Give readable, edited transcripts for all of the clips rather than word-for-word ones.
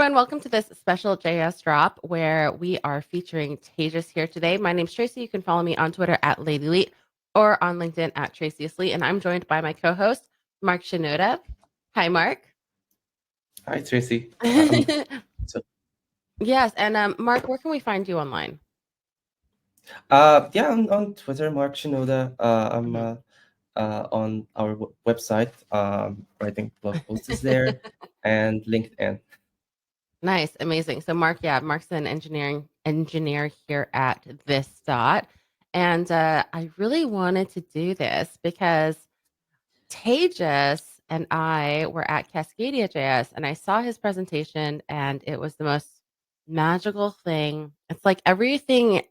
and welcome to this special JS drop where we are featuring Tejas here today. My name's Tracy. You can follow me on Twitter at LadyLeet or on LinkedIn at Tracy Asleet. And I'm joined by my co-host, Mark Shenouda. Hi, Mark. Hi, Tracy. So, Yes, and Mark, where can we find you online? yeah, on Twitter, Mark Shenouda. I'm Mhm. on our website, writing blog posts there, and LinkedIn. Nice, amazing. So Mark's an engineer here at this dot. And I really wanted to do this because Tejas and I were at Cascadia JS and I saw his presentation and it was the most magical thing. It's like everything,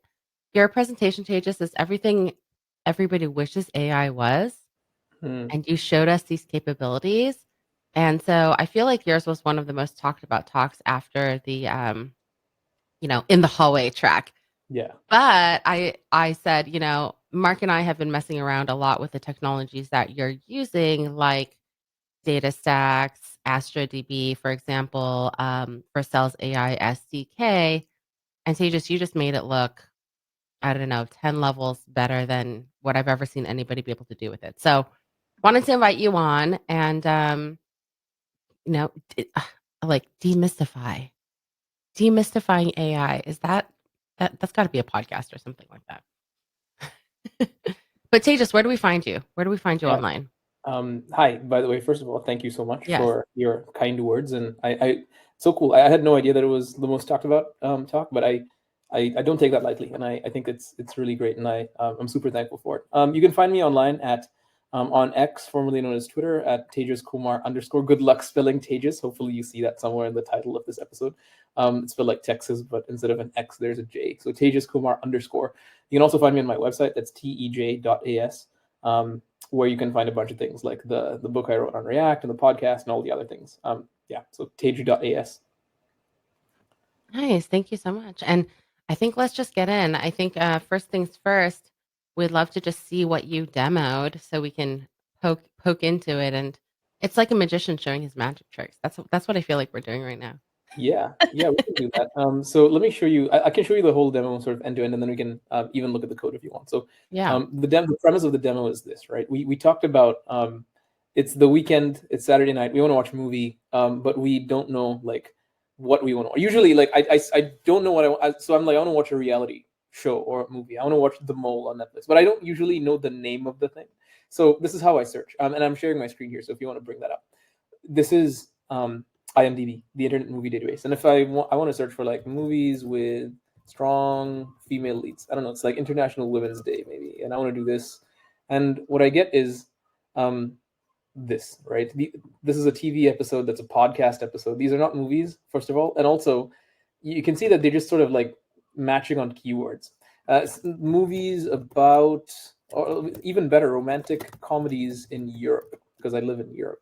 your presentation, Tejas, is everything everybody wishes AI was. Hmm. And you showed us these capabilities. And so I feel like yours was one of the most talked about talks after the in the hallway track. Yeah. But I said, Mark and I have been messing around a lot with the technologies that you're using, like DataStax, Astra DB, for example, Vercel's AI SDK. And so you just made it look, I don't know, 10 levels better than what I've ever seen anybody be able to do with it. So wanted to invite you on and, you know, d- like demystifying AI. Is that's got to be a podcast or something like that. But Tejas, where do we find you? Where do we find you Yeah. online? Hi, by the way, first of all, thank you so much Yes. for your kind words. And I so cool. I had no idea that it was the most talked about talk, but I don't take that lightly. And I think it's really great. And I'm super thankful for it. You can find me online at on X, formerly known as Twitter, at Tejas Kumar _ Good luck spelling Tejas. Hopefully you see that somewhere in the title of this episode. It's spelled like Texas, but instead of an X, there's a J. So Tejas Kumar _ You can also find me on my website. That's tej.as. Where you can find a bunch of things like the book I wrote on React and the podcast and all the other things. So teju.as. Nice. Thank you so much. And I think let's just get in. I think first things first, we'd love to just see what you demoed so we can poke into it. And it's like a magician showing his magic tricks. That's what I feel like we're doing right now. Yeah, we can do that. So let me show you. I can show you the whole demo sort of end to end, and then we can even look at the code if you want. So Yeah. the premise of the demo is this, right? We talked about it's the weekend, it's Saturday night. We want to watch a movie, but we don't know like what we want to watch. Usually, like I don't know what I want. So I'm like, I want to watch a reality show or a movie. I want to watch The Mole on Netflix, but I don't usually know the name of the thing. So this is how I search, and I'm sharing my screen here. So if you want to bring that up, this is IMDb, the Internet Movie Database. And if I want to search for like movies with strong female leads. I don't know. It's like International Women's Day maybe, and I want to do this. And what I get is this, right? This is a TV episode. That's a podcast episode. These are not movies, first of all, and also you can see that they're just sort of like matching on keywords. Movies about, or even better, romantic comedies in Europe, because I live in Europe.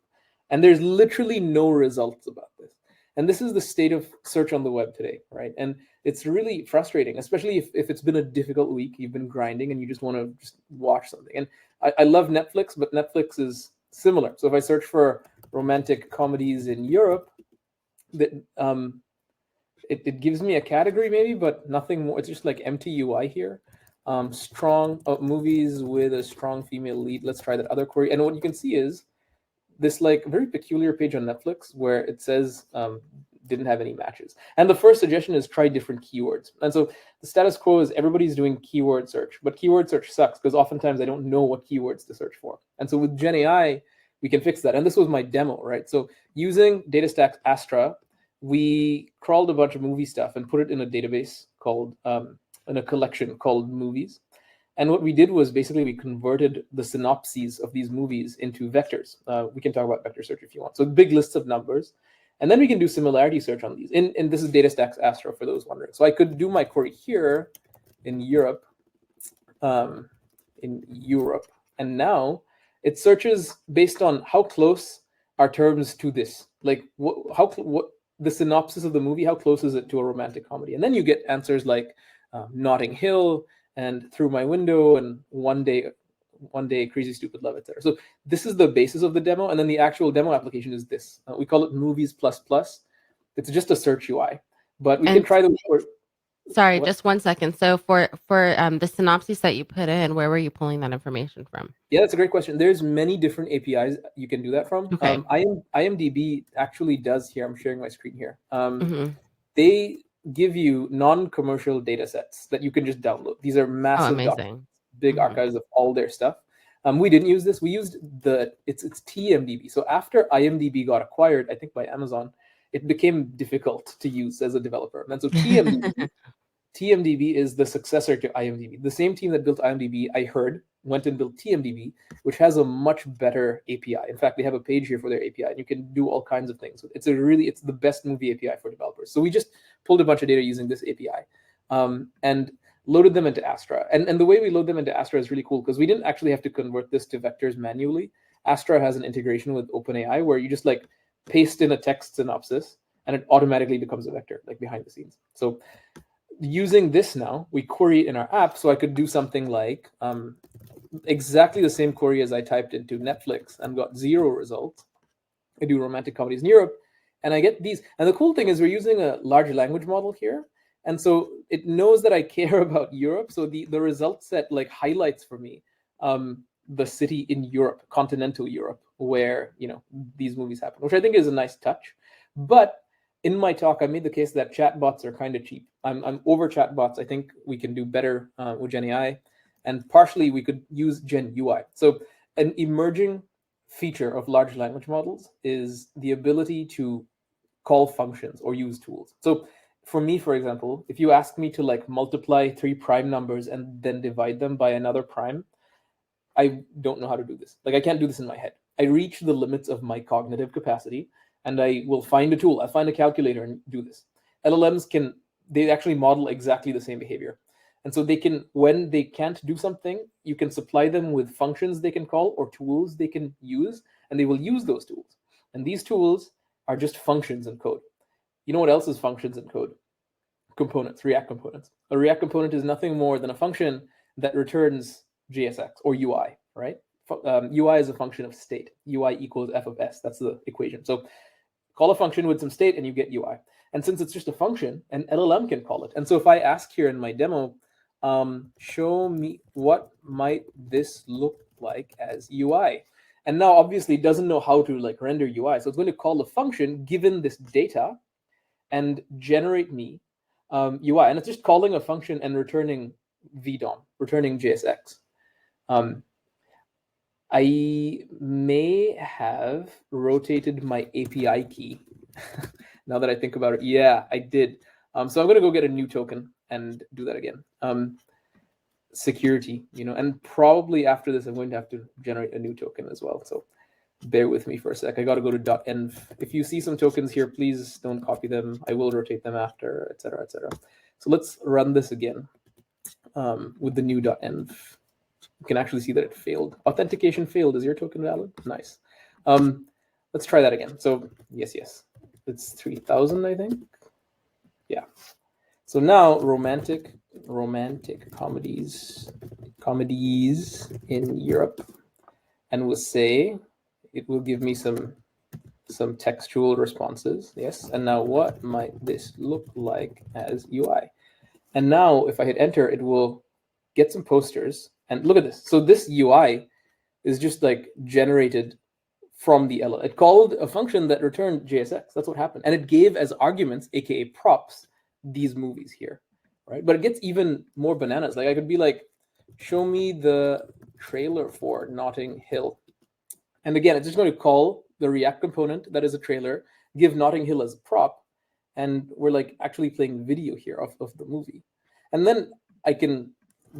And there's literally no results about this. And this is the state of search on the web today, right? And it's really frustrating, especially if it's been a difficult week, you've been grinding and you just want to just watch something. And I love Netflix, but Netflix is similar. So if I search for romantic comedies in Europe, that it gives me a category maybe, but nothing more. It's just like empty UI here. Strong movies with a strong female lead. Let's try that other query. And what you can see is this like very peculiar page on Netflix where it says didn't have any matches. And the first suggestion is try different keywords. And so the status quo is everybody's doing keyword search, but keyword search sucks because oftentimes I don't know what keywords to search for. And so with Gen AI, we can fix that. And this was my demo, right? So using DataStax Astra, we crawled a bunch of movie stuff and put it in a database called, in a collection called movies. And what we did was basically we converted the synopses of these movies into vectors. We can talk about vector search if you want. So big lists of numbers. And then we can do similarity search on these. And this is DataStax Astra for those wondering. So I could do my query here in Europe, and now it searches based on how close are terms to this. Like what the synopsis of the movie, how close is it to a romantic comedy? And then you get answers like Notting Hill, and Through My Window, and One Day, Crazy Stupid Love, etc. So this is the basis of the demo, and then the actual demo application is this. We call it Movies++. It's just a search UI, but we can And try the. sorry, What? just 1 second. So for the synopsis that you put in, where were you pulling that information from? Yeah, that's a great question. There's many different APIs you can do that from. Okay. IMDb actually does here. I'm sharing my screen here. Mhm. They give you non-commercial data sets that you can just download. These are Oh, massive documents, amazing. big Mhm. archives of all their stuff. We didn't use this. We used it's TMDB. So after IMDb got acquired, I think by Amazon, it became difficult to use as a developer. And so TMDB is the successor to IMDb. The same team that built IMDb, I heard, went and built TMDB, which has a much better API. In fact, they have a page here for their API, and you can do all kinds of things. It's the best movie API for developers. So we just pulled a bunch of data using this API, and loaded them into Astra. And the way we load them into Astra is really cool because we didn't actually have to convert this to vectors manually. Astra has an integration with OpenAI where you just like paste in a text synopsis, and it automatically becomes a vector, like behind the scenes. So using this now, we query it in our app, so I could do something like exactly the same query as I typed into Netflix and got 0 results. I do romantic comedies in Europe, and I get these. And the cool thing is we're using a large language model here, and so it knows that I care about Europe. So the result set like highlights for me the city in Europe, continental Europe, where these movies happen, which I think is a nice touch. But in my talk, I made the case that chatbots are kind of cheap. I'm over chatbots. I think we can do better with GenAI, and partially we could use GenUI. So an emerging feature of large language models is the ability to call functions or use tools. So for me, for example, if you ask me to like multiply 3 prime numbers and then divide them by another prime, I don't know how to do this. Like I can't do this in my head. I reach the limits of my cognitive capacity, and I will find a tool. I'll find a calculator and do this. LLMs they actually model exactly the same behavior. And so they can, when they can't do something, you can supply them with functions they can call or tools they can use, and they will use those tools. And these tools are just functions in code. You know what else is functions in code? Components, React components. A React component is nothing more than a function that returns JSX or UI, right? UI is a function of state. UI equals f of s. That's the equation. So call a function with some state and you get UI. And since it's just a function, an LLM can call it. And so if I ask here in my demo, show me what might this look like as UI. And now obviously it doesn't know how to like render UI. So it's going to call the function given this data and generate me UI. And it's just calling a function and returning VDOM, returning JSX. I may have rotated my API key. Now that I think about it, yeah, I did. So I'm going to go get a new token and do that again. Security, and probably after this, I'm going to have to generate a new token as well. So bear with me for a sec. I got to go to .env. If you see some tokens here, please don't copy them. I will rotate them after, etc., etc. So let's run this again with the new .env. You can actually see that it failed. Authentication failed. Is your token valid? Nice. Let's try that again. So yes. It's 3,000, I think. Yeah. So now romantic comedies in Europe, and we'll say it will give me some textual responses. Yes. And now what might this look like as UI? And now if I hit enter, it will get some posters. And look at this. So this UI is just like generated from the LLM. It called a function that returned JSX. That's what happened. And it gave as arguments, aka props, these movies here, right? But it gets even more bananas. Like I could be like, show me the trailer for Notting Hill. And again, it's just going to call the React component that is a trailer, give Notting Hill as a prop, and we're like actually playing video here of the movie. And then I can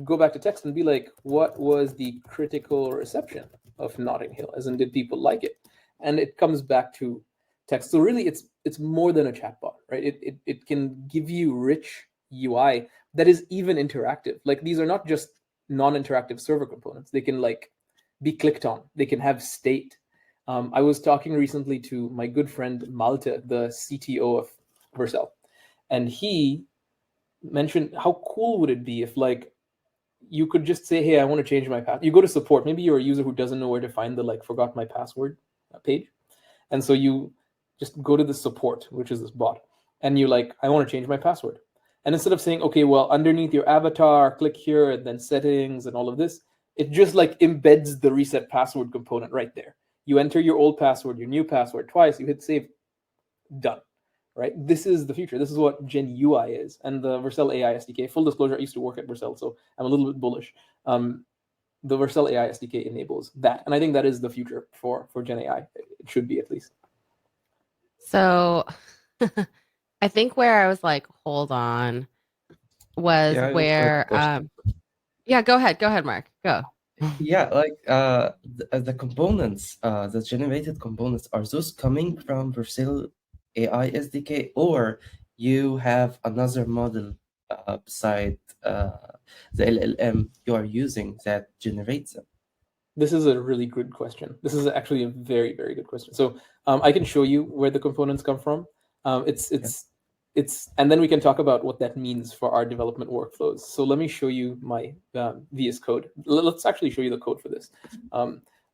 go back to text and be like, what was the critical reception of Notting Hill? As in, did people like it? And it comes back to text. So really, it's more than a chatbot, right? It can give you rich UI that is even interactive. Like these are not just non-interactive server components. They can like be clicked on. They can have state. I was talking recently to my good friend Malte, the CTO of Vercel, and he mentioned how cool would it be if like you could just say, hey, I want to change my password. You go to support. Maybe you're a user who doesn't know where to find the like forgot my password page. And so you just go to the support, which is this bot, and you're like, I want to change my password. And instead of saying, okay, well, underneath your avatar, click here, and then settings and all of this, it just like embeds the reset password component right there. You enter your old password, your new password twice, you hit save, done, right? This is the future. This is what GenUI is. And the Vercel AI SDK, full disclosure, I used to work at Vercel, so I'm a little bit bullish. The Vercel AI SDK enables that. And I think that is the future for Gen AI. It should be, at least. So I think where I was like, hold on, was Yeah, I also have a where question. yeah, go ahead, Mark. Go. Yeah, like the components, the generated components, are those coming from Vercel AI SDK, or you have another model beside the LLM you are using that generates them? This is a really good question. This is actually a very, very good question. So I can show you where the components come from. It's and then we can talk about what that means for our development workflows. So let me show you my VS Code. Let's actually show you the code for this.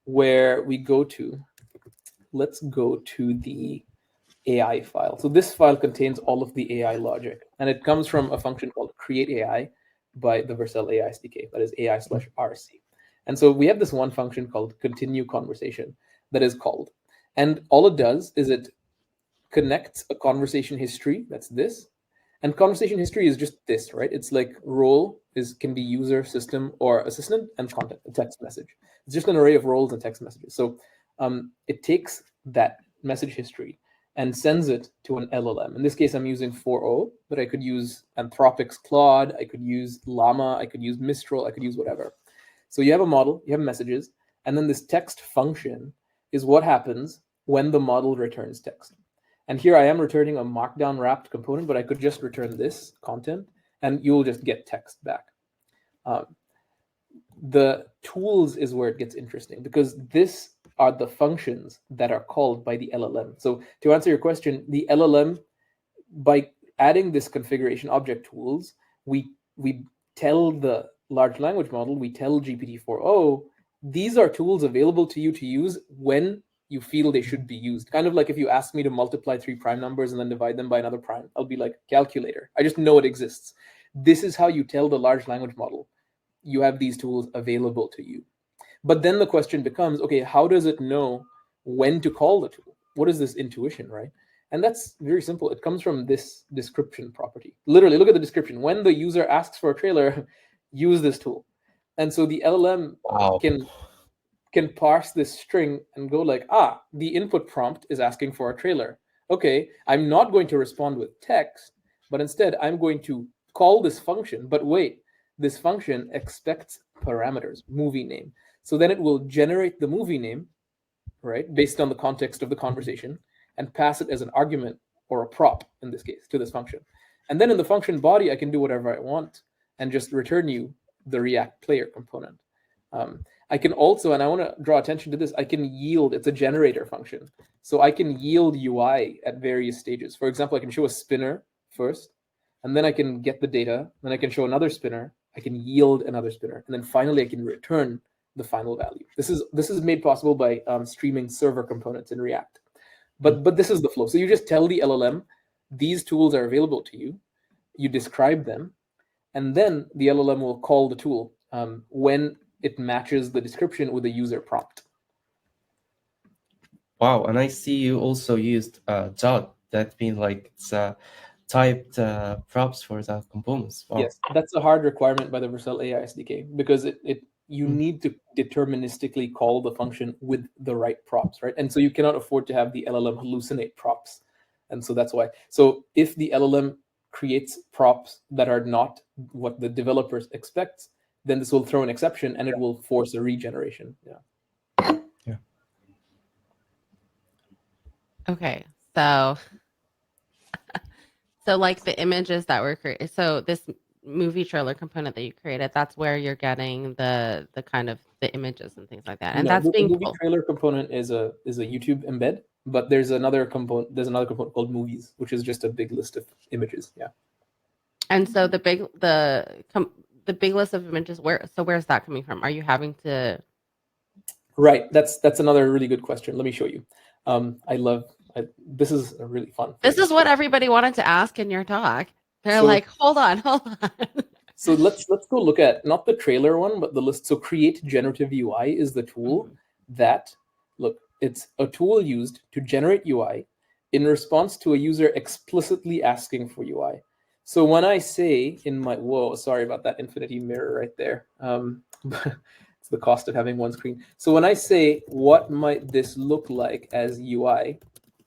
Where we go to, let's go to the AI file. So this file contains all of the AI logic, and it comes from a function called create AI by the Vercel AI SDK. That is AI/RC. And so we have this one function called continue conversation that is called. And all it does is it connects a conversation history, that's this. And conversation history is just this, right? It's like role can be user, system, or assistant, and content, a text message. It's just an array of roles and text messages. So it takes that message history and sends it to an LLM. In this case, I'm using 4.0, but I could use Anthropic's Claude, I could use Llama, I could use Mistral, I could use whatever. So you have a model, you have messages, and then this text function is what happens when the model returns text. And here I am returning a markdown wrapped component, but I could just return this content and you'll just get text back. The tools is where it gets interesting, because this are the functions that are called by the LLM. So to answer your question, the LLM, by adding this configuration object tools, we tell the large language model, we tell GPT-4o, these are tools available to you to use when you feel they should be used. Kind of like if you ask me to multiply 3 prime numbers and then divide them by another prime, I'll be like, calculator. I just know it exists. This is how you tell the large language model, you have these tools available to you. But then the question becomes, okay, how does it know when to call the tool? What is this intuition, right? And that's very simple. It comes from this description property. Literally, look at the description. When the user asks for a trailer, use this tool. And so the LLM can parse this string and go like, the input prompt is asking for a trailer. Okay, I'm not going to respond with text, but instead I'm going to call this function. But wait, this function expects parameters, movie name. So then it will generate the movie name, right, based on the context of the conversation, and pass it as an argument or a prop, in this case, to this function. And then in the function body, I can do whatever I want and just return you the React player component. I can also, and I want to draw attention to this, I can yield, it's a generator function. So I can yield UI at various stages. For example, I can show a spinner first, and then I can get the data, then I can show another spinner, I can yield another spinner, and then finally I can return the final value. This is made possible by streaming server components in React. But this is the flow. So you just tell the LLM, these tools are available to you, you describe them, and then the LLM will call the tool when it matches the description with the user prompt. Wow, and I see you also used dot. That means like it's typed props for the components. Wow. Yes, that's a hard requirement by the Vercel AI SDK, because you need to deterministically call the function with the right props, right? And so you cannot afford to have the LLM hallucinate props. And so that's why. So if the LLM creates props that are not what the developers expect, then this will throw an exception and it will force a regeneration. Yeah. Yeah. Okay, so like the images that were created, so this movie trailer component that you created, that's where you're getting the kind of the images and things like that, and No, that's the being movie pulled. trailer component is a YouTube embed, but there's another component called movies, which is just a big list of images. Yeah. And so the big list of images, where's that coming from? Are you having to? Right. That's another really good question. Let me show you. I love This is a really fun. This is what everybody wanted to ask in your talk. They're So- like, hold on. So let's go look at not the trailer one, but the list. So Create Generative UI is the tool that, look, it's a tool used to generate UI in response to a user explicitly asking for UI. So when I say in my, whoa, sorry about that infinity mirror right there. It's the cost of having one screen. So when I say, what might this look like as UI,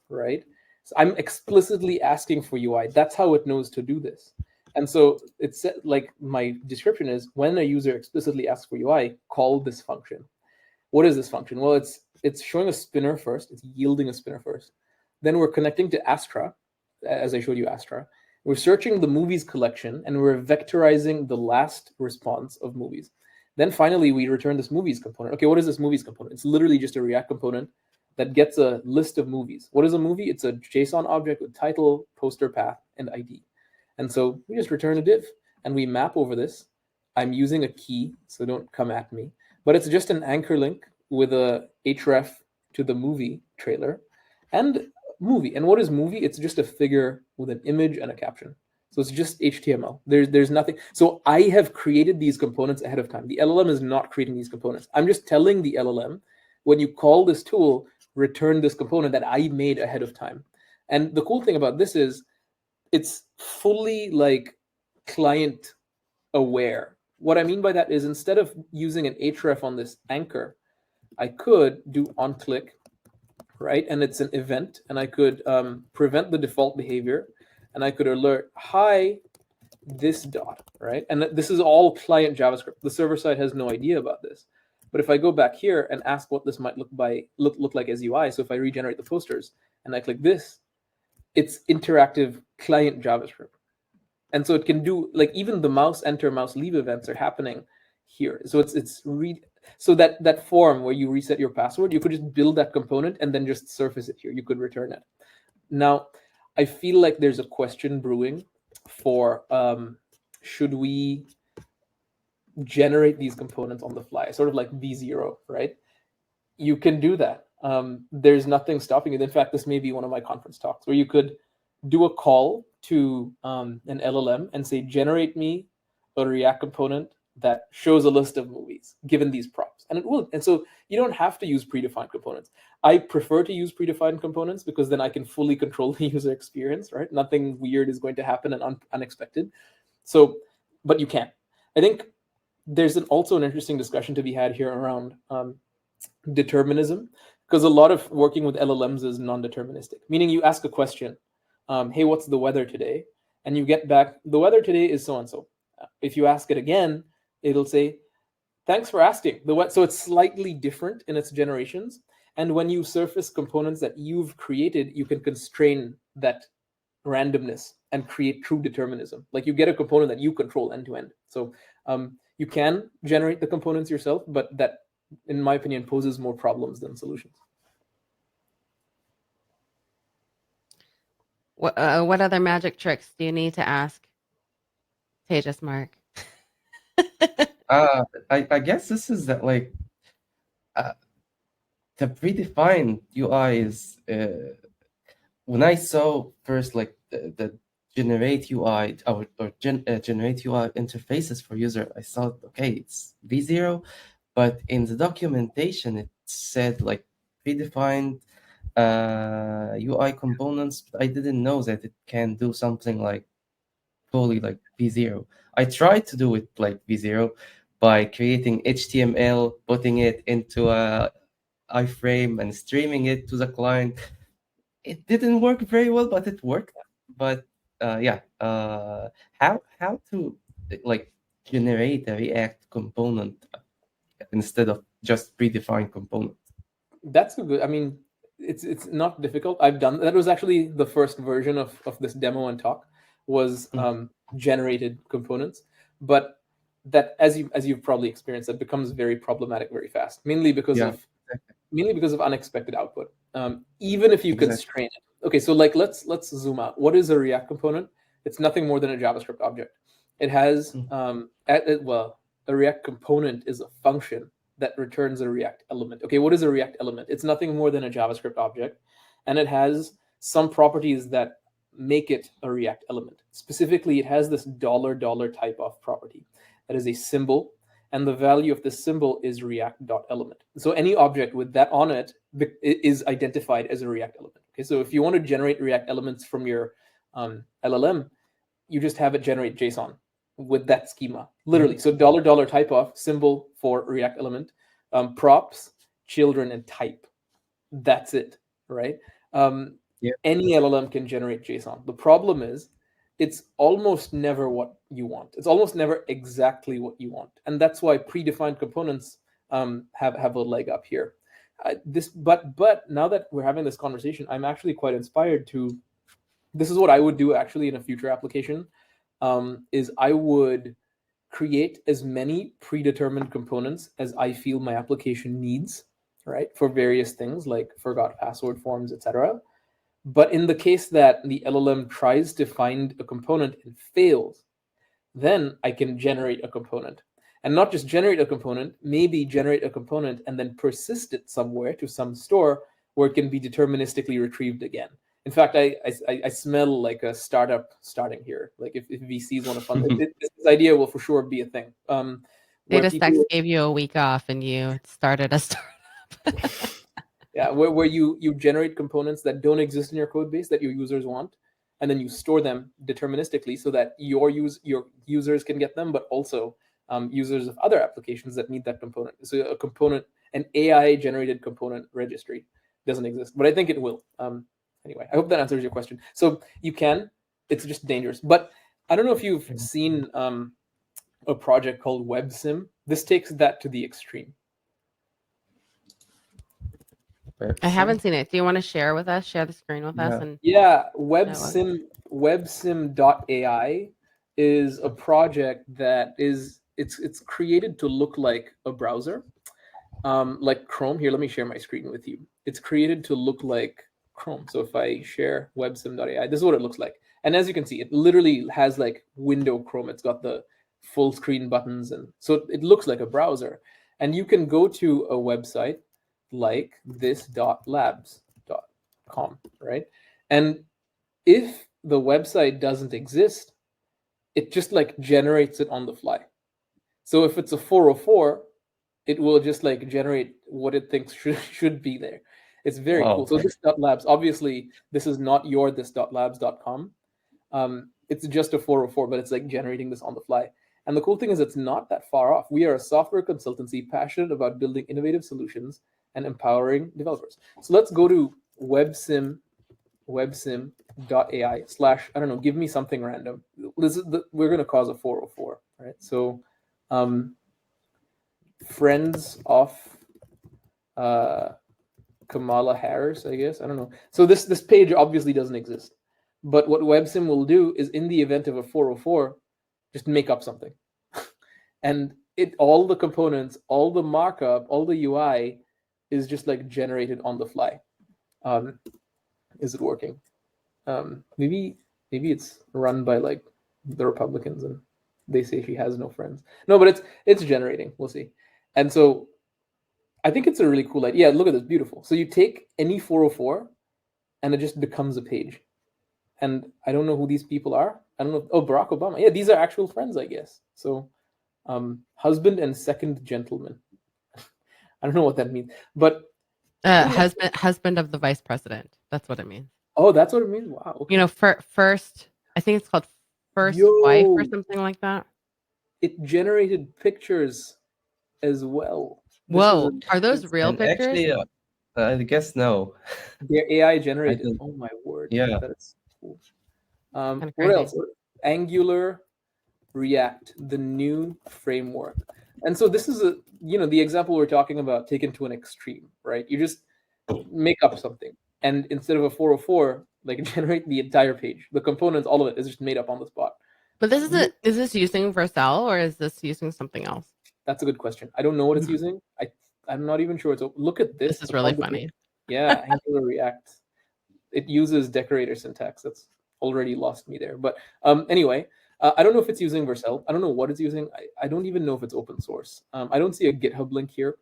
right? So I'm explicitly asking for UI. That's how it knows to do this. And so it's like my description is, when a user explicitly asks for UI, call this function. What is this function? Well, it's showing a spinner first. It's yielding a spinner first. Then we're connecting to Astra, as I showed you Astra. We're searching the movies collection, and we're vectorizing the last response of movies. Then finally, we return this movies component. Okay, what is this movies component? It's literally just a React component that gets a list of movies. What is a movie? It's a JSON object with title, poster path, and ID. And so we just return a div, and we map over this. I'm using a key, so don't come at me. But it's just an anchor link with a href to the movie trailer and movie. And what is movie? It's just a figure with an image and a caption. So it's just HTML. There's nothing. So I have created these components ahead of time. The LLM is not creating these components. I'm just telling the LLM, when you call this tool, return this component that I made ahead of time. And the cool thing about this is it's fully like client aware. What I mean by that is, instead of using an href on this anchor, I could do on click, right? And it's an event, and I could prevent the default behavior, and I could alert, hi, this dot, right? And this is all client JavaScript. The server side has no idea about this. But if I go back here and ask what this might look like as UI, so if I regenerate the posters and I click this, it's interactive client JavaScript. And so it can do, like, even the mouse enter, mouse leave events are happening here. So so that form where you reset your password, you could just build that component and then just surface it here. You could return it. Now, I feel like there's a question brewing for should we generate these components on the fly, sort of like V0, right? You can do that. There's nothing stopping you. In fact, this may be one of my conference talks where you could do a call to an LLM and say, generate me a React component that shows a list of movies given these prompts, and it will. And so you don't have to use predefined components. I prefer to use predefined components because then I can fully control the user experience, right? Nothing weird is going to happen and unexpected. So, but you can. I think there's also an interesting discussion to be had here around determinism, because a lot of working with LLMs is non-deterministic, meaning you ask a question, hey, what's the weather today? And you get back, the weather today is so-and-so. If you ask it again, it'll say, thanks for asking. So it's slightly different in its generations. And when you surface components that you've created, you can constrain that randomness and create true determinism. Like, you get a component that you control end to end. So you can generate the components yourself, but that, in my opinion, poses more problems than solutions. What other magic tricks do you need to ask Tejas, Mark? I guess this is that, like, the predefined UI is when I saw first, like, the generate UI or generate UI interfaces for user, I thought, okay, it's V0, but in the documentation it said like predefined UI components. I didn't know that it can do something like fully like V0. I tried to do it like V0 by creating HTML, putting it into a iframe and streaming it to the client. It didn't work very well, but it worked. But how to like generate a React component instead of just predefined component? That's a good. I mean, it's not difficult. I've done that. Was actually the first version of this demo and talk was generated components, but that, as you've probably experienced, that becomes very problematic very fast, mainly because of unexpected output. Even if you constrain it. Okay, so like let's zoom out. What is a React component? It's nothing more than a JavaScript object. It has a React component is a function that returns a React element. Okay, what is a React element? It's nothing more than a JavaScript object, and it has some properties that make it a React element. Specifically, it has this $$ type of property that is a symbol, and the value of this symbol is React.element. So any object with that on it is identified as a React element. Okay, so if you want to generate React elements from your LLM, you just have it generate JSON with that schema, literally. So $$ type of symbol for React element, props, children, and type. That's it, right? Any LLM can generate JSON. The problem is it's almost never what you want. It's almost never exactly what you want. And that's why predefined components have a leg up here. But now that we're having this conversation, I'm actually quite inspired to, this is what I would do actually in a future application, is I would create as many predetermined components as I feel my application needs, right? For various things like forgot password forms, etc. But in the case that the LLM tries to find a component and fails, then I can generate a component. And not just generate a component, maybe generate a component and then persist it somewhere to some store where it can be deterministically retrieved again. In fact, I smell like a startup starting here. Like if VCs want to fund it, this idea will for sure be a thing. DataStax gave you a week off and you started a startup. Yeah, where you generate components that don't exist in your code base that your users want, and then you store them deterministically so that your users can get them, but also users of other applications that need that component. So a component, an AI-generated component registry doesn't exist, but I think it will. Anyway, I hope that answers your question. So you can, it's just dangerous. But I don't know if you've seen a project called WebSim. This takes that to the extreme. I haven't seen it. Do you want to share with us? Share the screen with us? And yeah, WebSim.ai is a project that is it's created to look like a browser, like Chrome. Here, let me share my screen with you. It's created to look like Chrome. So if I share WebSim.ai, this is what it looks like. And as you can see, it literally has like window Chrome. It's got the full screen buttons, and so it looks like a browser. And you can go to a website like this.labs.com, right? And if the website doesn't exist, it just like generates it on the fly. So if it's a 404, it will just like generate what it thinks should be there. It's very cool. So this.labs, obviously this is not your this.labs.com. It's just a 404, but it's like generating this on the fly. And the cool thing is it's not that far off. We are a software consultancy passionate about building innovative solutions and empowering developers. So let's go to websim.ai / I don't know, give me something random. We're going to cause a 404, right? So friends of Kamala Harris, I guess. I don't know. So this page obviously doesn't exist. But what WebSim will do is in the event of a 404, just make up something. And all the components, all the markup, all the UI is just like generated on the fly. Is it working? Maybe it's run by like the Republicans and they say she has no friends. No, but it's generating. We'll see. And so I think it's a really cool idea. Yeah, look at this, beautiful. So you take any 404 and it just becomes a page. And I don't know who these people are. I don't know. Oh, Barack Obama. Yeah, these are actual friends, I guess. So husband and second gentleman. I don't know what that means, but husband of the vice president. That's what it means. Oh, that's what it means. Wow. Okay. You know, first, I think it's called first wife or something like that. It generated pictures as well. Whoa, are those real pictures? Actually, I guess no. They're AI generated. Oh my word. Yeah. That's cool. What else? Angular React, the new framework. And so this is the example we're talking about taken to an extreme, right? You just make up something. And instead of a 404, like generate the entire page. The components, all of it is just made up on the spot. But is this using Vercel or is this using something else? That's a good question. I don't know what it's using. I'm not even sure. Look at this. This is really funny. Yeah, Angular React. It uses decorator syntax. That's already lost me there. But anyway, I don't know if it's using Vercel. I don't know what it's using. I don't even know if it's open source. I don't see a GitHub link here.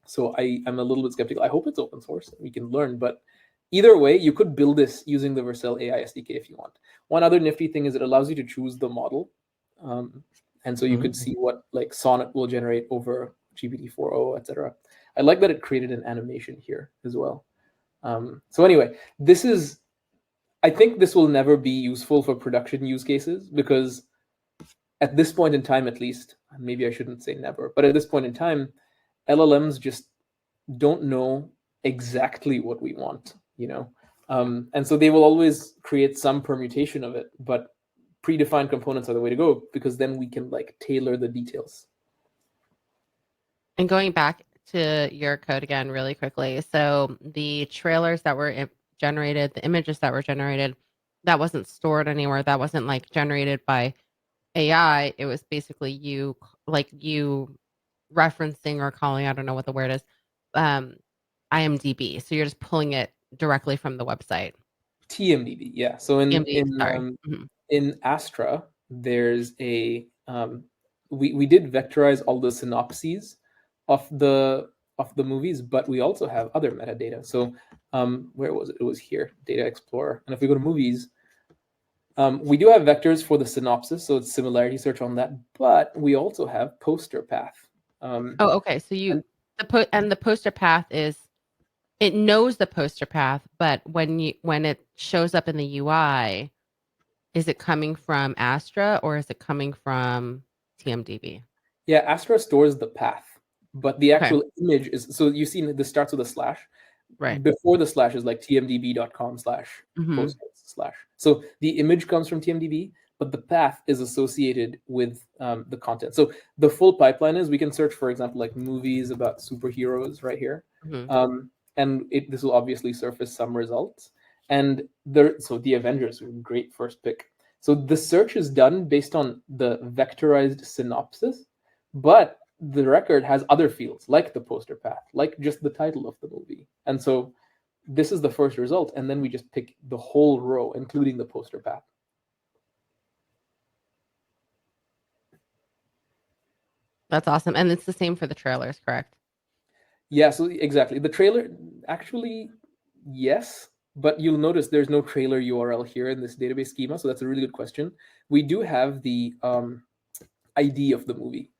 So I'm a little bit skeptical. I hope it's open source. We can learn. But either way, you could build this using the Vercel AI SDK if you want. One other nifty thing is it allows you to choose the model. And so you could see what like Sonnet will generate over GPT-4o, etc. I like that it created an animation here as well. So anyway, I think this will never be useful for production use cases, because at this point in time, at least, maybe I shouldn't say never, but at this point in time, LLMs just don't know exactly what we want, and so they will always create some permutation of it, but predefined components are the way to go, because then we can like tailor the details. And going back to your code again really quickly. So the trailers that were generated, the images that were generated, that wasn't stored anywhere. That wasn't like generated by AI. It was basically you referencing or calling, I don't know what the word is, IMDb. So you're just pulling it directly from the website. TMDB, yeah. So in Astra, there's a we did vectorize all the synopses of the movies, but we also have other metadata. So where was it? It was here, Data Explorer. And if we go to movies, we do have vectors for the synopsis, so it's similarity search on that, but we also have poster path. Okay. So the poster path is, it knows the poster path, but when it shows up in the UI, is it coming from Astra or is it coming from TMDB? Yeah, Astra stores the path, but the Okay. actual image is, so you see this starts with a slash. Right. Before the slash is like tmdb.com/post/. So the image comes from TMDB, but the path is associated with the content. So the full pipeline is, we can search, for example, like movies about superheroes right here. And this will obviously surface some results. And so the Avengers, great first pick. So the search is done based on the vectorized synopsis, but the record has other fields like the poster path, like just the title of the movie. And so this is the first result, and then we just pick the whole row, including the poster path. That's awesome. And it's the same for the trailers, correct? Yeah, so exactly. The trailer, actually, yes, but you'll notice there's no trailer URL here in this database schema, so that's a really good question. We do have the ID of the movie.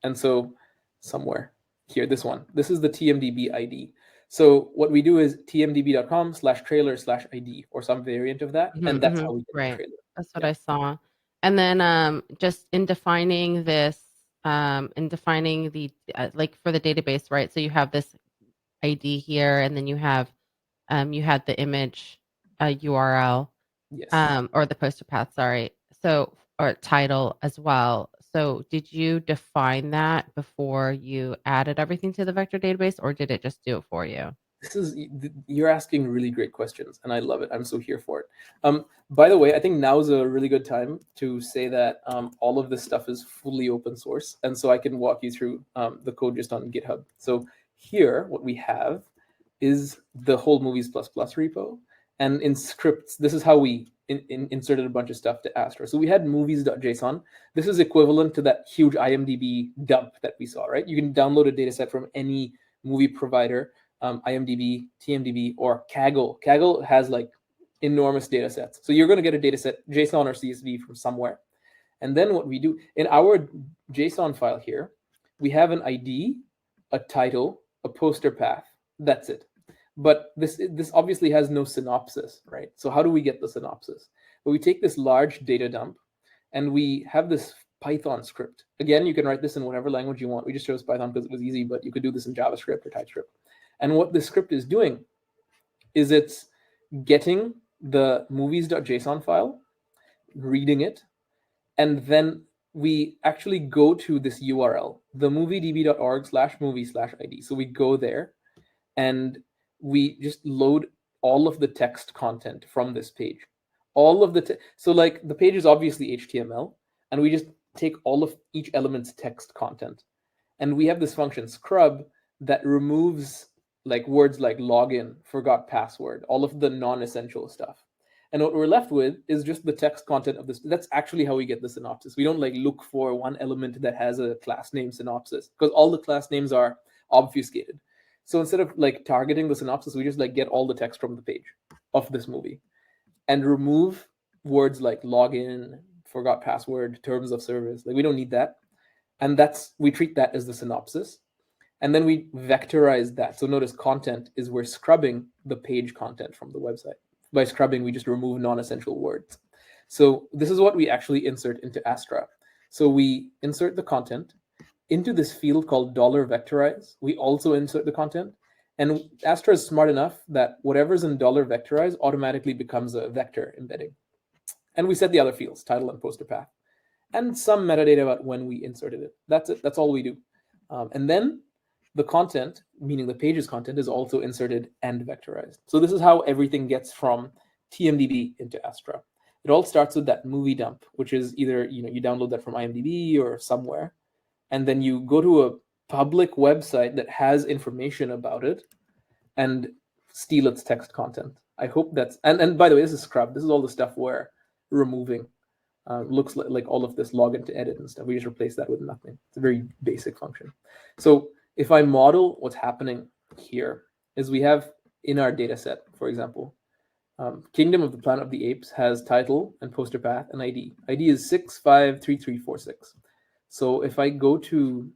And so somewhere here, this is the TMDB ID. So what we do is tmdb.com/trailer/ID or some variant of that, and that's how we get the trailer. That's what I saw. And then just in defining this, in defining the like for the database, right? So you have this ID here, and then you have the image URL, Yes. or the poster path, sorry. So, or title as well. So did you define that before you added everything to the vector database, or did it just do it for you? You're asking really great questions, and I love it. I'm so here for it. By the way, I think now is a really good time to say that all of this stuff is fully open source, and so I can walk you through the code just on GitHub. So here, what we have is the whole Movies++ repo, and in scripts, this is how we inserted a bunch of stuff to Astra. So we had movies.json. This is equivalent to that huge IMDb dump that we saw, right? You can download a data set from any movie provider, IMDb, TMDB, or Kaggle. Kaggle has like enormous data sets. So you're going to get a data set, JSON or CSV, from somewhere. And then what we do in our JSON file here, we have an ID, a title, a poster path. That's it. But this obviously has no synopsis, right? So how do we get the synopsis? Well, we take this large data dump, and we have this Python script. Again, you can write this in whatever language you want. We just chose Python because it was easy, but you could do this in JavaScript or TypeScript. And what this script is doing is it's getting the movies.json file, reading it, and then we actually go to this URL, the moviedb.org/movie/ID. So we go there, and we just load all of the text content from this page. All of the so like the page is obviously HTML, and we just take all of each element's text content, and we have this function scrub that removes like words like login, forgot password, all of the non-essential stuff. And what we're left with is just the text content of this. That's actually how we get the synopsis. We don't like look for one element that has a class name synopsis, because all the class names are obfuscated. So instead of like targeting the synopsis, we just like get all the text from the page of this movie and remove words like login, forgot password, terms of service. Like we don't need that. And we treat that as the synopsis. And then we vectorize that. So notice content is we're scrubbing the page content from the website. By scrubbing, we just remove non-essential words. So this is what we actually insert into Astra. So we insert the content into this field called $vectorize. We also insert the content. And Astra is smart enough that whatever's in $vectorize automatically becomes a vector embedding. And we set the other fields, title and poster path, and some metadata about when we inserted it. That's it. That's all we do. And then the content, meaning the page's content, is also inserted and vectorized. So this is how everything gets from TMDB into Astra. It all starts with that movie dump, which is either you download that from IMDb or somewhere, and then you go to a public website that has information about it and steal its text content. I hope that's and by the way, this is scrub. This is all the stuff we're removing. Looks like all of this login to edit and stuff. We just replace that with nothing. It's a very basic function. So if I model what's happening here, is we have in our data set, for example, Kingdom of the Planet of the Apes has title and poster path and ID. ID is 653346. So if I go to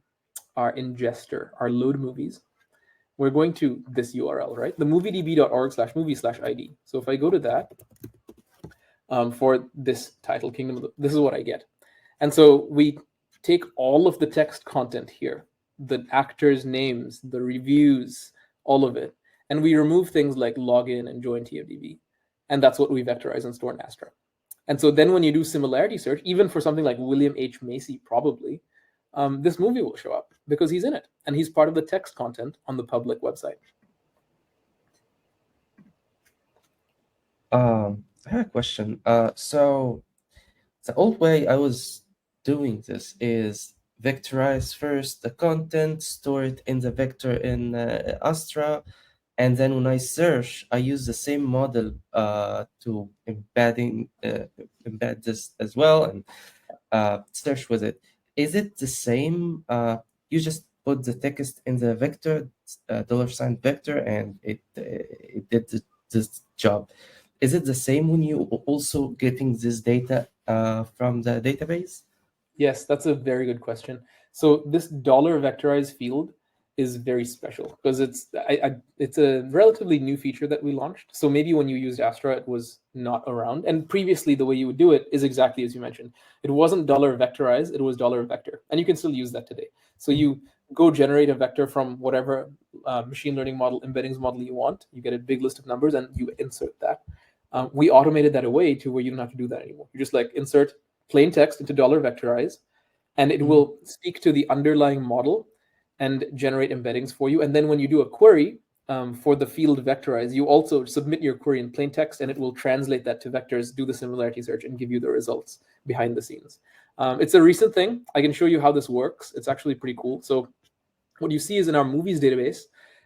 our ingester, our load movies, we're going to this URL, right? The moviedb.org/movie/ID. So if I go to that, for this title, this is what I get. And so we take all of the text content here, the actors' names, the reviews, all of it, and we remove things like login and join TMDB. And that's what we vectorize and store in Astra. And so then when you do similarity search, even for something like William H. Macy, probably, this movie will show up because he's in it and he's part of the text content on the public website. I have a question. So the old way I was doing this is vectorize first the content, store it in the vector in Astra, and then when I search, I use the same model to embed this as well and search with it. Is it the same? You just put the text in the vector, $vector, and it did this job. Is it the same when you also getting this data from the database? Yes, that's a very good question. So this $vectorize field is very special because it's a relatively new feature that we launched. So maybe when you used Astra, it was not around. And previously, the way you would do it is exactly as you mentioned. It wasn't $vectorize, it was $vector. And you can still use that today. So you go generate a vector from whatever machine learning model, embeddings model you want. You get a big list of numbers and you insert that. We automated that away to where you don't have to do that anymore. You just like insert plain text into $vectorize, and it will speak to the underlying model and generate embeddings for you. And then when you do a query for the field vectorize, you also submit your query in plain text, and it will translate that to vectors, do the similarity search, and give you the results behind the scenes. It's a recent thing. I can show you how this works. It's actually pretty cool. So what you see is in our movies database,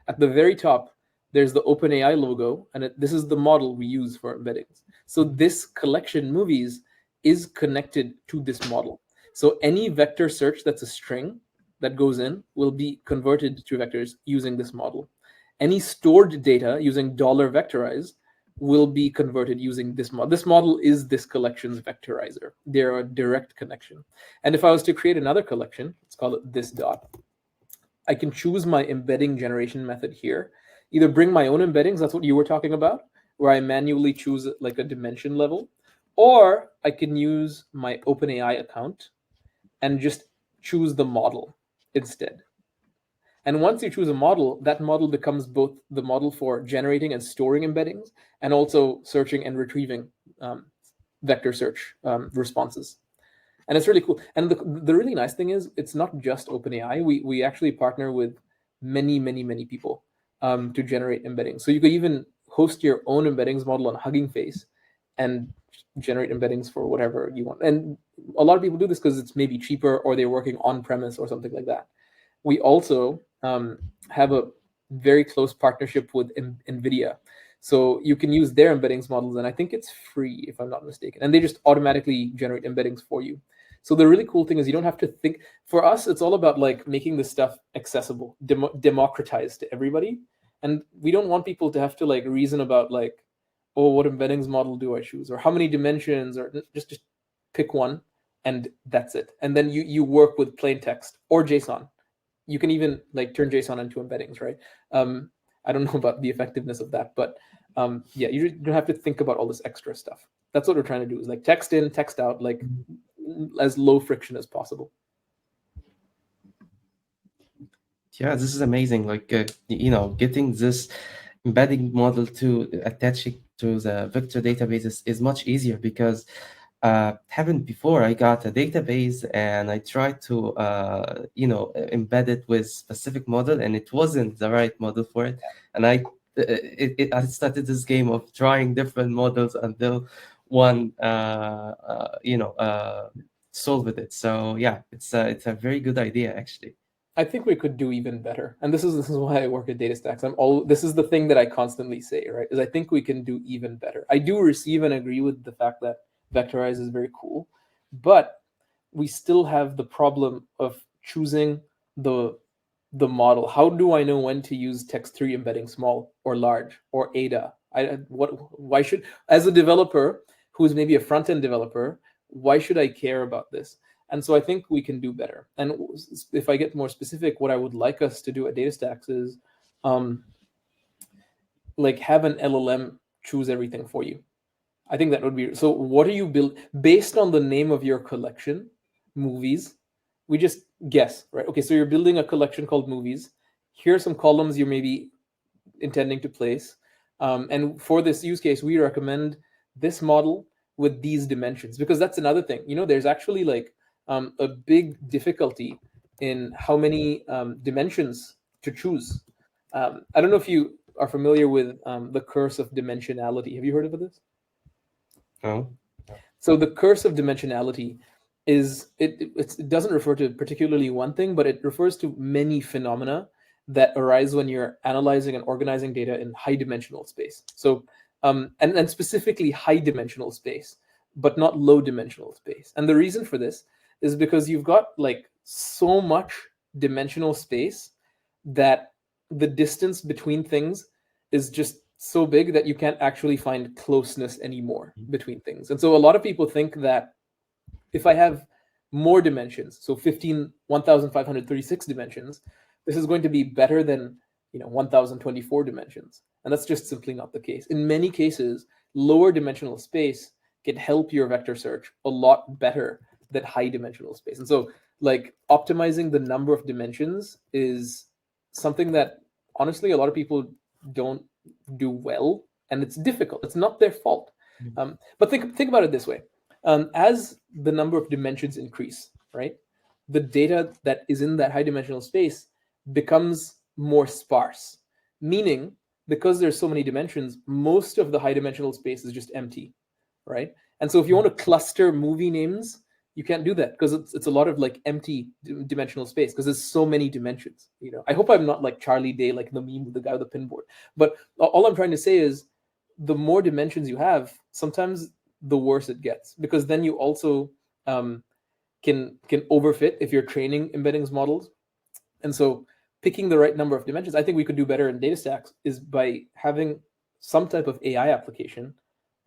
at the very top, there's the OpenAI logo, and this is the model we use for embeddings. So this collection, movies, is connected to this model. So any vector search that's a string that goes in will be converted to vectors using this model. Any stored data using $vectorize will be converted using this model. This model is this collection's vectorizer. They're a direct connection. And if I was to create another collection, let's call it this dot, I can choose my embedding generation method here. Either bring my own embeddings, that's what you were talking about, where I manually choose like a dimension level, or I can use my OpenAI account and just choose the model instead. And once you choose a model, that model becomes both the model for generating and storing embeddings and also searching and retrieving vector search responses. And it's really cool. And the really nice thing is it's not just OpenAI. We actually partner with many people to generate embeddings. So you could even host your own embeddings model on Hugging Face and generate embeddings for whatever you want. And a lot of people do this because it's maybe cheaper or they're working on premise or something like that. We also have a very close partnership with NVIDIA. So you can use their embeddings models, and I think it's free if I'm not mistaken. And they just automatically generate embeddings for you. So the really cool thing is you don't have to think. For us, it's all about like making this stuff accessible, democratized to everybody, and we don't want people to have to like reason about like, oh, what embeddings model do I choose, or how many dimensions, or just pick one, and that's it. And then you work with plain text or JSON. You can even like turn JSON into embeddings, right? I don't know about the effectiveness of that, but yeah, you don't have to think about all this extra stuff. That's what we're trying to do, is like text in, text out, like as low friction as possible. Yeah, this is amazing. Like, getting this embedding model to attach it to the vector databases is much easier because happened before. I got a database and I tried to, embed it with specific model, and it wasn't the right model for it. And I started this game of trying different models until one, solved it. So yeah, it's a very good idea actually. I think we could do even better. And this is why I work at DataStax. This is the thing that I constantly say, right? Is I think we can do even better. I do receive and agree with the fact that vectorize is very cool, but we still have the problem of choosing the model. How do I know when to use text3 embedding small or large or ADA? Why should, as a developer who's maybe a front-end developer, why should I care about this? And so I think we can do better. And if I get more specific, what I would like us to do at DataStax is like have an LLM choose everything for you. I think that would be, so what are you build based on the name of your collection, movies, we just guess, right? Okay, so you're building a collection called movies. Here are some columns you're maybe intending to place. And for this use case, we recommend this model with these dimensions, because that's another thing. There's actually like a big difficulty in how many dimensions to choose. I don't know if you are familiar with the curse of dimensionality. Have you heard of this? No. So the curse of dimensionality is it doesn't refer to particularly one thing, but it refers to many phenomena that arise when you're analyzing and organizing data in high dimensional space. So and specifically high dimensional space, but not low dimensional space. And the reason for this is because you've got like so much dimensional space that the distance between things is just so big that you can't actually find closeness anymore between things. And so a lot of people think that if I have more dimensions, so 1,536 dimensions, this is going to be better than 1,024 dimensions. And that's just simply not the case. In many cases, lower dimensional space can help your vector search a lot better than high dimensional space. And so like optimizing the number of dimensions is something that honestly a lot of people don't do well, and it's difficult. It's not their fault. But think about it this way. As the number of dimensions increase, right, the data that is in that high dimensional space becomes more sparse, meaning because there's so many dimensions, most of the high dimensional space is just empty, right? And so if you want to cluster movie names, you can't do that because it's a lot of like empty dimensional space because there's so many dimensions. I hope I'm not like Charlie Day, like the meme with the guy with the pinboard. But all I'm trying to say is the more dimensions you have, sometimes the worse it gets, because then you also can overfit if you're training embeddings models. And so picking the right number of dimensions, I think we could do better in DataStax is by having some type of AI application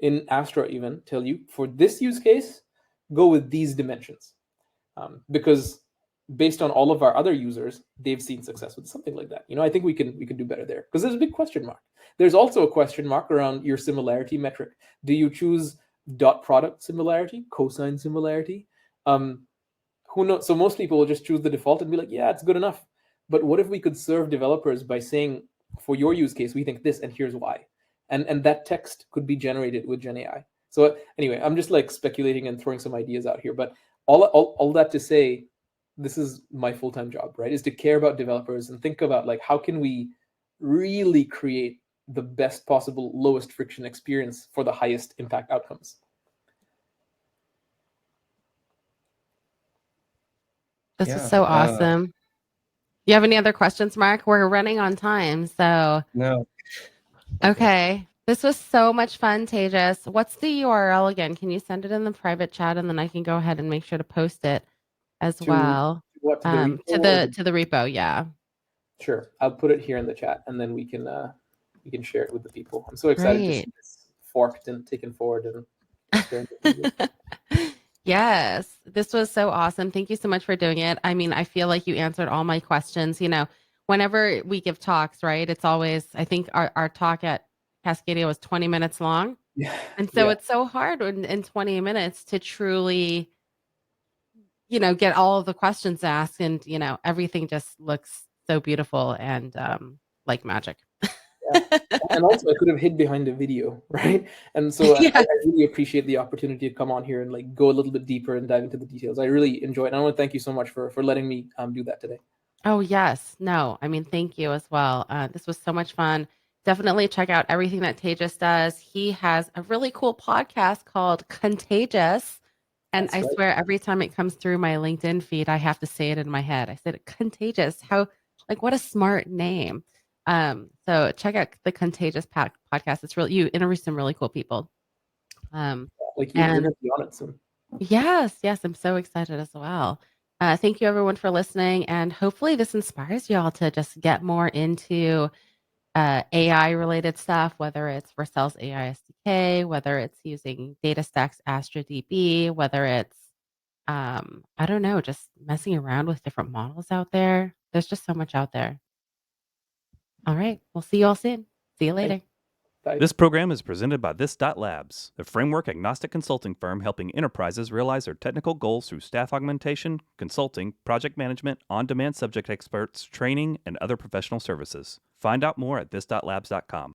in Astra even tell you, for this use case, go with these dimensions. Because based on all of our other users, they've seen success with something like that. I think we can do better there, because there's a big question mark. There's also a question mark around your similarity metric. Do you choose dot product similarity, cosine similarity? Who knows? So most people will just choose the default and be like, yeah, it's good enough. But what if we could serve developers by saying, for your use case, we think this, and here's why. And that text could be generated with GenAI. So anyway, I'm just like speculating and throwing some ideas out here. But all that to say, this is my full-time job, right? Is to care about developers and think about like, how can we really create the best possible lowest friction experience for the highest impact outcomes. This is so awesome. You have any other questions, Mark? We're running on time, so no. Okay. This was so much fun, Tejas. What's the URL again? Can you send it in the private chat and then I can go ahead and make sure to post it as To well. what, to the repo To or the repo, yeah. Sure, I'll put it here in the chat, and then we can share it with the people. I'm so excited to Great. see this forked and taken forward and experimented with. Yes, this was so awesome. Thank you so much for doing it. I mean, I feel like you answered all my questions. You know, whenever we give talks, right? It's always, I think our talk at Cascadia was 20 minutes long. Yeah, And so yeah, it's so hard in 20 minutes to truly, you know, get all of the questions asked and, you know, everything just looks so beautiful and like magic. yeah. And also, I could have hid behind a video, right? And so I Yeah. really appreciate the opportunity to come on here and like go a little bit deeper and dive into the details. I really enjoyed it. And I want to thank you so much for letting me do that today. Oh, yes. No, I mean, thank you as well. This was so much fun. Definitely check out everything that Tejas does. He has a really cool podcast called Contagious. And That's I right. swear every time it comes through my LinkedIn feed, I have to say it in my head. I said Contagious. How, like, what a smart name. So check out the Contagious podcast. It's really, you interview some really cool people. Like you're And going to be on it soon. yes, yes, I'm so excited as well. Thank you everyone for listening, and hopefully this inspires y'all to just get more into AI related stuff, whether it's Vercel's AI SDK, whether it's using DataStax Astra DB, whether it's I don't know, just messing around with different models out there. There's just so much out there. All right, we'll see you all soon. See you later. Bye. This program is presented by This.Labs, a framework agnostic consulting firm helping enterprises realize their technical goals through staff augmentation, consulting, project management, on-demand subject experts, training, and other professional services. Find out more at This.Labs.com.